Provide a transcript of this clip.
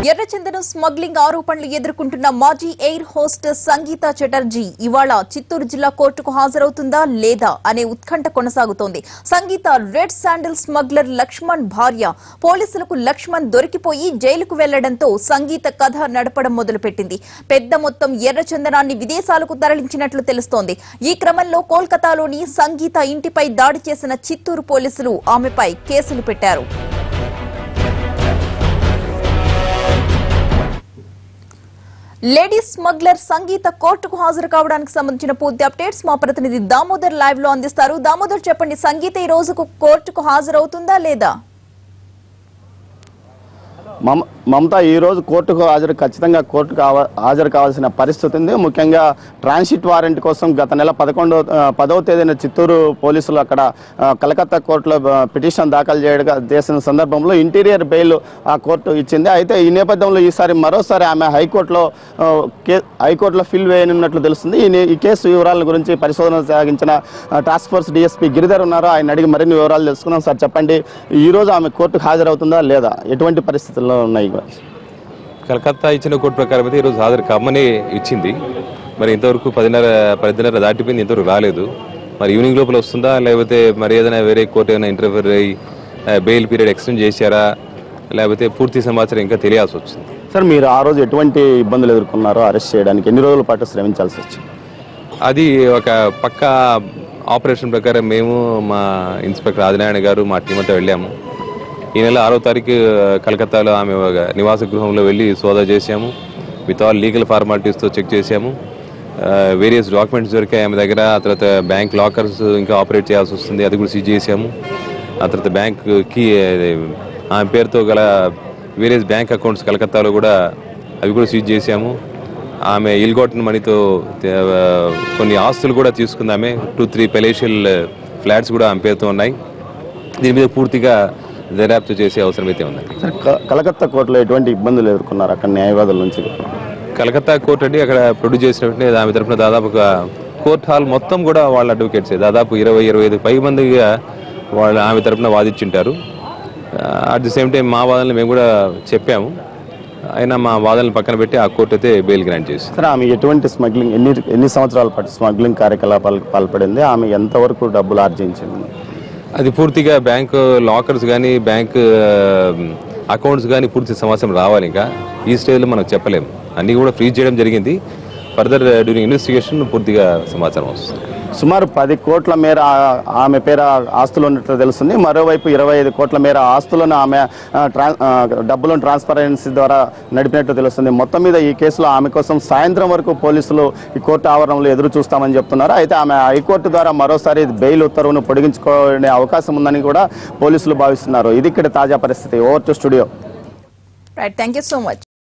ఎర్రచందనం స్మగ్లింగ్ ఆరోపణలు ఎదుర్కొంటున్న మాజీ ఎయిర్ హోస్టెస్ సంగీత చటర్జీ ఇవాళ చిత్తూరు జిల్లా కోర్టుకు హాజరవుతుందా లేదా అనే ఉత్కంఠ కొనసాగుతోంది. సంగీత రెడ్ శాండిల్ స్మగ్లర్ లక్ష్మణ్ భార్య. పోలీసులకు లక్ష్మణ్ దొరికిపోయి జైలుకు వెళ్లడంతో సంగీత కథ నడపడం మొదలుపెట్టింది. పెద్ద మొత్తం ఎర్రచందనాన్ని విదేశాలకు తరలించినట్లు తెలుస్తోంది. ఈ క్రమంలో కోల్కతాలోని సంగీత ఇంటిపై దాడి చేసిన చిత్తూరు పోలీసులు ఆమెపై కేసులు పెట్టారు. లేడీ స్మగ్లర్ సంగీత కోర్టుకు హాజరు కావడానికి సంబంధించిన పూర్తి అప్డేట్స్ మా ప్రతినిధి దామోదర్ లైవ్ లో అందిస్తారు. దామోదర్, చెప్పండి, సంగీత ఈ రోజుకు కోర్టుకు హాజరవుతుందా లేదా? మమతా ఈ రోజు కోర్టుకు ఖచ్చితంగా కోర్టుకు హాజరు కావాల్సిన పరిస్థితి ఉంది. ముఖ్యంగా ట్రాన్సిట్ వారెంట్ కోసం గత నెల 10వ తేదీన చిత్తూరు పోలీసులు అక్కడ కలకత్తా కోర్టులో పిటిషన్ దాఖలు చేసిన సందర్భంలో ఇంటీరియర్ బెయిల్ ఆ కోర్టు ఇచ్చింది. అయితే ఈ నేపథ్యంలో ఈసారి మరోసారి ఆమె హైకోర్టులో ఫిల్ వేయనున్నట్లు తెలుస్తుంది. ఈ కేసు వివరాల గురించి పరిశోధన సాగించిన టాస్క్ ఫోర్స్ డిఎస్పీ గిరిధర్ ఉన్నారు. ఆయన అడిగి మరిన్ని వివరాలు తెలుసుకున్నాం. సార్, చెప్పండి, ఈ రోజు ఆమె కోర్టుకు హాజరవుతుందా లేదా, ఎటువంటి పరిస్థితుల్లో ఉన్నాయి? కలకత్తా ఇచ్చిన కోర్టు ప్రకారం అయితే ఈరోజు హాజరు కమ్మని ఇచ్చింది. మరి ఇంతవరకు 10:30 దాటిపోయింది, ఇంతవరకు రాలేదు. మరి ఈవినింగ్ లోపల వస్తుందా, లేకపోతే మరి ఏదైనా వేరే కోర్టు ఏమైనా ఇంటర్ఫియర్ అయ్యి బెయిల్ పీరియడ్ ఎక్స్టెండ్ చేశారా, లేకపోతే పూర్తి సమాచారం ఇంకా తెలియాల్సి వచ్చింది. సార్, మీరు ఆ రోజు ఎటువంటి ఇబ్బందులు ఎదుర్కొన్నారో, అరెస్ట్ చేయడానికి ఎన్ని రోజుల పాటు శ్రమించాల్సి వచ్చింది? అది ఒక పక్కా ఆపరేషన్ ప్రకారం మేము, మా ఇన్స్పెక్టర్ ఆదినారాయణ గారు, మా టీం అంతా వెళ్ళాము. ఈ నెల 6వ తారీఖు కలకత్తాలో ఆమె నివాస గృహంలో వెళ్ళి సోదా చేశాము. విత్ ఆల్ లీగల్ ఫార్మాలిటీస్తో చెక్ చేశాము. వేరియస్ డాక్యుమెంట్స్ దొరికాయి ఆమె దగ్గర. ఆ తర్వాత బ్యాంక్ లాకర్స్ ఇంకా ఆపరేట్ చేయాల్సి వస్తుంది, అది కూడా సీజ్ చేశాము. ఆ తర్వాత బ్యాంక్కి ఆమె పేరుతో గల వేరియస్ బ్యాంక్ అకౌంట్స్ కలకత్తాలో కూడా అవి కూడా సీజ్ చేశాము. ఆమె ఇల్గొట్టిన మనీతో కొన్ని ఆస్తులు కూడా తీసుకుందామే. 2-3 పెలేషియల్ ఫ్లాట్స్ కూడా ఆమె పేరుతో ఉన్నాయి. దీని మీద పూర్తిగా దర్యాప్తు చేసే అవసరం అయితే ఉంది. కలకత్తా కోర్టులో ఎటువంటి ఇబ్బందులు ఎదుర్కొన్నారు అక్కడ న్యాయవాదుల నుంచి? కలకత్తా కోర్టు అంటే అక్కడ ప్రొడ్యూస్ చేసిన వెంటనే ఆమె తరఫున దాదాపు ఒక కోర్ట్ హాల్ మొత్తం కూడా వాళ్ళ అడ్వకేట్సే, దాదాపు 20-25 పై మందిగా వాళ్ళు ఆమె తరఫున వాదించుంటారు. అట్ ది సేమ్ టైం మా వాదనలు మేము కూడా చెప్పాము. అయినా మా వాదనలు పక్కన పెట్టి ఆ కోర్టు అయితే బెయిల్ గ్రాంట్ చేసింది. సరే, ఆమె ఎటువంటి స్మగ్లింగ్ ఎన్ని సంవత్సరాల పాటు స్మగ్లింగ్ కార్యకలాపాలకు పాల్పడింది? ఆమె ఎంతవరకు డబ్బులు ఆర్జించింది? అది పూర్తిగా బ్యాంకు లాకర్స్ కానీ బ్యాంక్ అకౌంట్స్ కానీ పూర్తి సమాచారం రావాలి. ఇంకా ఈ స్టేజ్లో మనం చెప్పలేము. అన్నీ కూడా ఫ్రీజ్ చేయడం జరిగింది. ఫర్దర్ డ్యూరింగ్ ఇన్వెస్టిగేషన్ పూర్తిగా సమాచారం వస్తుంది. సుమారు 10 కోట్ల మేర ఆమె పేర ఆస్తులు ఉన్నట్లు తెలుస్తుంది. మరోవైపు 25 కోట్ల మేర ఆస్తులను ఆమె డబ్బులను ట్రాన్స్పరెన్సీ ద్వారా నడిపినట్టు తెలుస్తుంది. మొత్తం మీద ఈ కేసులో ఆమె కోసం సాయంత్రం వరకు పోలీసులు ఈ కోర్టు ఆవరణలో ఎదురు చూస్తామని చెప్తున్నారు. అయితే ఆమె హైకోర్టు ద్వారా మరోసారి బెయిల్ ఉత్తర్వును పొడిగించుకునే అవకాశం ఉందని కూడా పోలీసులు భావిస్తున్నారు. ఇది ఇక్కడ తాజా పరిస్థితి. Over to studio. Right, thank you so much.